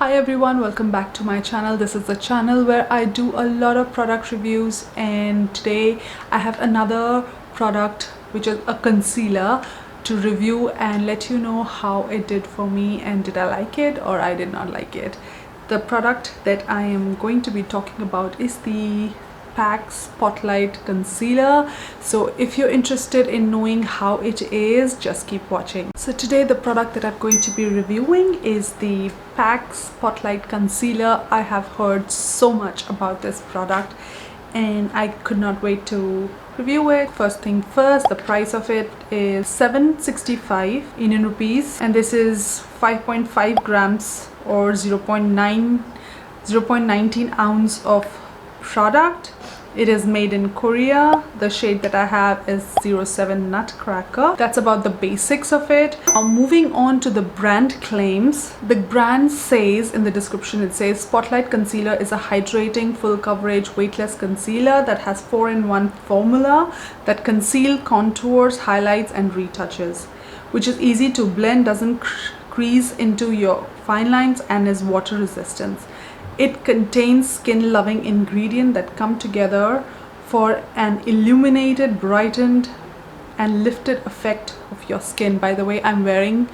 Hi everyone, welcome back to my channel. This is the channel where I do a lot of product reviews, and today I have another product which is a concealer to review and let you know how it did for me and did I like it or I did not like it. The product that I am going to be talking about is the Pac Spotlight Concealer. So if you're interested in knowing how it is, just keep watching. So today the product that I'm going to be reviewing is the Pac Spotlight Concealer. I have heard so much about this product and I could not wait to review it. First thing first, the price of it is 765 Indian rupees, and this is 5.5 grams or 0.19 ounce of product. It is made in Korea. The shade that I have is 07 Nutcracker. That's about the basics of it. Now moving on to the brand claims. The brand says in the description, it says Spotlight Concealer is a hydrating, full coverage, weightless concealer that has 4-in-1 formula that conceal, contours, highlights and retouches, which is easy to blend, doesn't crease into your fine lines and is water resistant. It contains skin-loving ingredients that come together for an illuminated, brightened and lifted effect of your skin. By the way, I'm wearing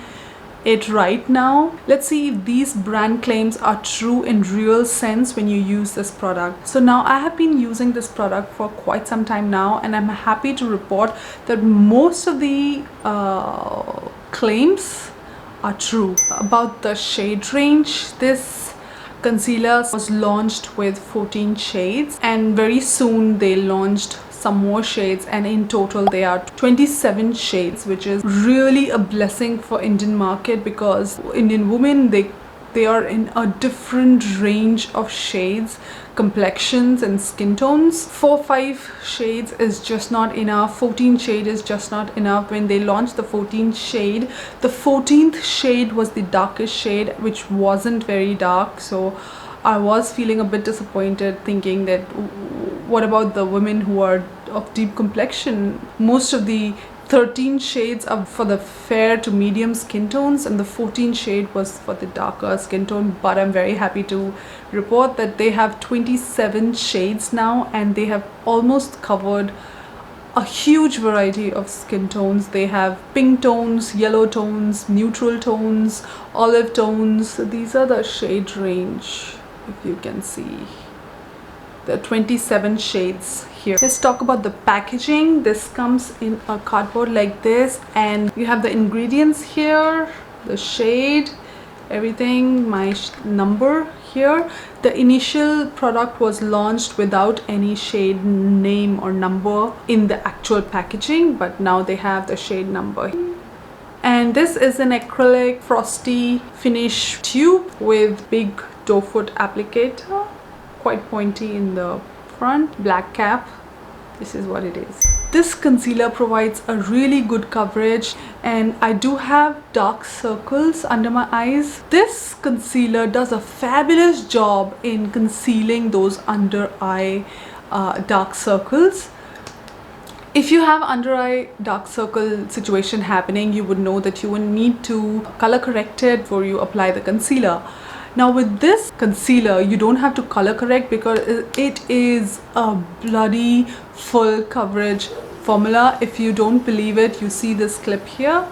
it right now. Let's see if these brand claims are true in real sense when you use this product. So now I have been using this product for quite some time now, and I'm happy to report that most of the claims are true. About the shade range, this concealer was launched with 14 shades, and very soon they launched some more shades, and in total there are 27 shades, which is really a blessing for Indian market because Indian women, they are in a different range of shades, complexions and skin tones. 4-5 shades is just not enough. 14 shade is just not enough. When they launched the 14th shade, the 14th shade was the darkest shade, which wasn't very dark. So I was feeling a bit disappointed, thinking that what about the women who are of deep complexion? Most of the 13 shades are for the fair to medium skin tones, and the 14th shade was for the darker skin tone. But I'm very happy to report that they have 27 shades now, and they have almost covered a huge variety of skin tones. They have pink tones, yellow tones, neutral tones, olive tones. These are the shade range, if you can see. There are 27 shades here. Let's talk about the packaging. This comes in a cardboard like this, and you have the ingredients here, the shade, everything, my number here. The initial product was launched without any shade name or number in the actual packaging, but now they have the shade number. And this is an acrylic frosty finish tube with big doe foot applicator, quite pointy in the front, black cap. This is what it is. This concealer provides a really good coverage, and I do have dark circles under my eyes. This concealer does a fabulous job in concealing those under eye dark circles. If you have under eye dark circle situation happening, you would know that you will need to color correct it before you apply the concealer. Now with this concealer, you don't have to color correct because it is a bloody full coverage formula. If you don't believe it, you see this clip here.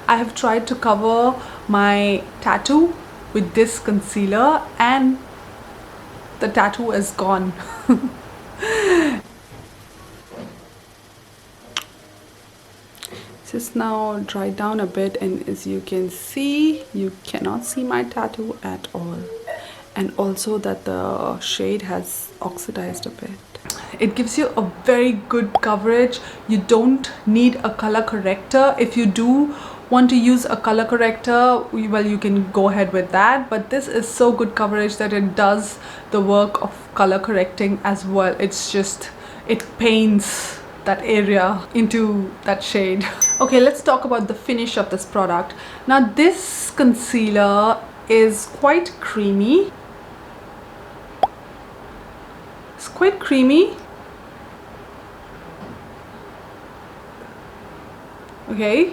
I have tried to cover my tattoo with this concealer and the tattoo is gone. Just now dried down a bit, and as you can see, you cannot see my tattoo at all, and also that the shade has oxidized a bit. It gives you a very good coverage. You don't need a color corrector. If you do want to use a color corrector, well, you can go ahead with that, but this is so good coverage that it does the work of color correcting as well. It's just, it paints that area into that shade. Okay, let's talk about the finish of this product. Now this concealer is quite creamy. It's quite creamy. Okay,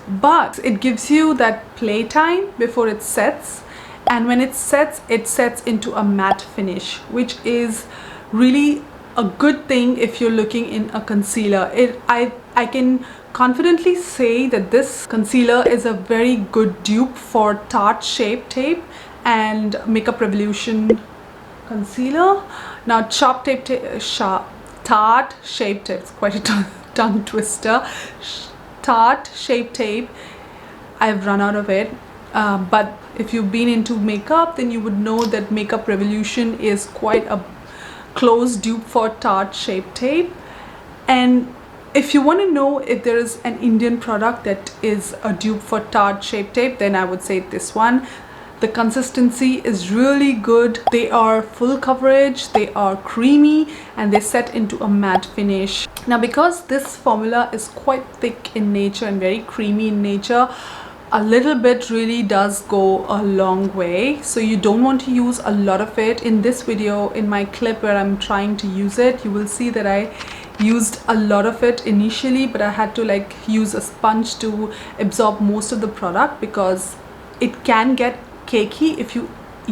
but it gives you that playtime before it sets, and when it sets into a matte finish, which is really a good thing if you're looking in a concealer. I can confidently say that this concealer is a very good dupe for Tarte Shape Tape and Makeup Revolution concealer. Now Tarte Shape Tape, it's quite a tongue twister. Tarte Shape Tape, I've run out of it, but if you've been into makeup, then you would know that Makeup Revolution is quite a close dupe for Tarte Shape Tape. And if you want to know if there is an Indian product that is a dupe for Tarte Shape Tape, then I would say this one. The consistency is really good. They are full coverage, they are creamy, and they set into a matte finish. Now, because this formula is quite thick in nature and very creamy in nature, a little bit really does go a long way. So you don't want to use a lot of it. In this video, in my clip where I'm trying to use it, you will see that I used a lot of it initially, but I had to like use a sponge to absorb most of the product because it can get cakey if you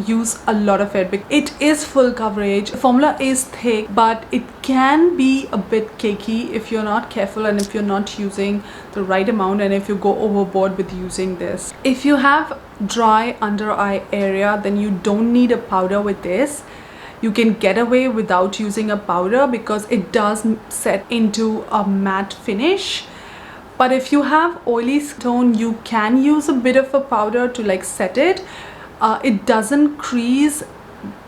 use a lot of it. It is full coverage, the formula is thick, but it can be a bit cakey if you're not careful and if you're not using the right amount and if you go overboard with using this. If you have dry under eye area, then you don't need a powder with this. You can get away without using a powder because it does set into a matte finish. But if you have oily skin tone, you can use a bit of a powder to like set it. It doesn't crease,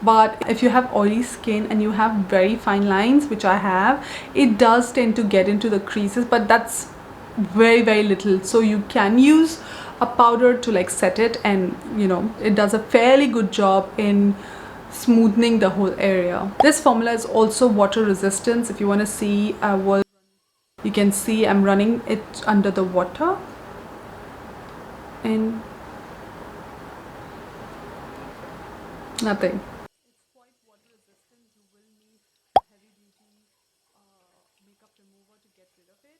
but if you have oily skin and you have very fine lines, which I have, it does tend to get into the creases, but that's very, very little. So you can use a powder to like set it, and you know, it does a fairly good job in smoothing the whole area. This formula is also water resistant. If you want to see, you can see I'm running it under the water and nothing. It's quite water resistant. You will need a heavy duty makeup remover to get rid of it.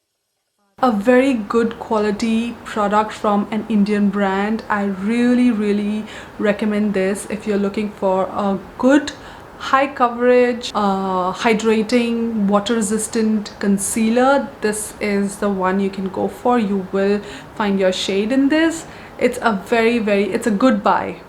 A very good quality product from an Indian brand. I really recommend this if you're looking for a good high coverage, hydrating, water resistant concealer. This is the one you can go for. You will find your shade in this. It's a it's a good buy.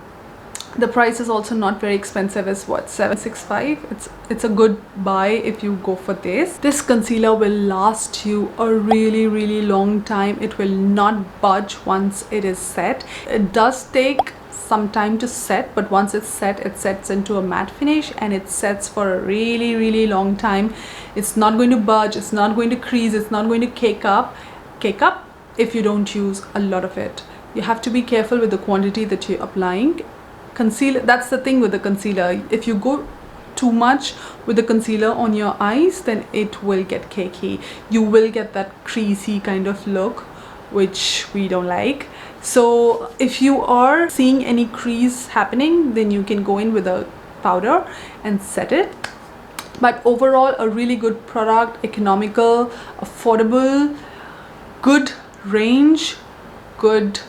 The price is also not very expensive. It's what, $7.65. It's a good buy if you go for this. This concealer will last you a really long time. It will not budge once it is set. It does take some time to set, but once it's set, it sets into a matte finish and it sets for a really long time. It's not going to budge, it's not going to crease, it's not going to cake up if you don't use a lot of it. You have to be careful with the quantity that you're applying. Concealer, that's the thing with the concealer. If you go too much with the concealer on your eyes, then it will get cakey. You will get that creasy kind of look, which we don't like. So if you are seeing any crease happening, then you can go in with a powder and set it. But overall, a really good product, economical, affordable, good range, good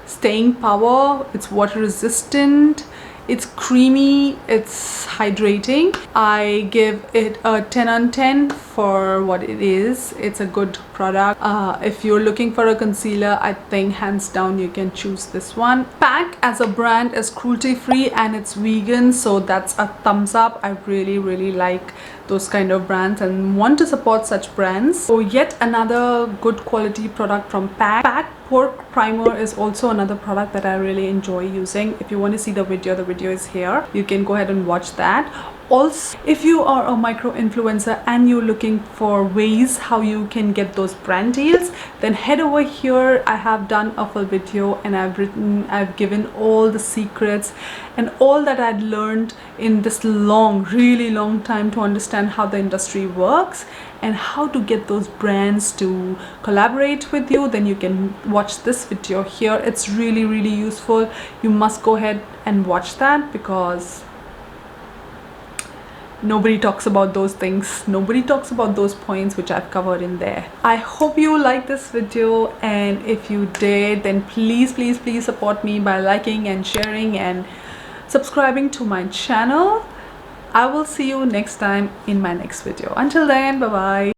staying power. It's water resistant, it's creamy, it's hydrating. I give it a 10 on 10 for what it is. It's a good product. If you're looking for a concealer, I think hands down you can choose this one. Pac as a brand is cruelty free and it's vegan, so that's a thumbs up. I really like those kind of brands and want to support such brands. So yet another good quality product from Pac. Pac Pore Primer is also another product that I really enjoy using. If you want to see the video is here. You can go ahead and watch that. Also, if you are a micro influencer and you're looking for ways how you can get those brand deals, then head over here. I have done a full video and I've given all the secrets and all that I'd learned in this really long time to understand how the industry works and how to get those brands to collaborate with you. Then you can watch this video here. It's really useful. You must go ahead and watch that because nobody talks about those things, nobody talks about those points which I've covered in there. I hope you liked this video, and if you did, then please support me by liking and sharing and subscribing to my channel. I will see you next time in my next video. Until then, bye bye.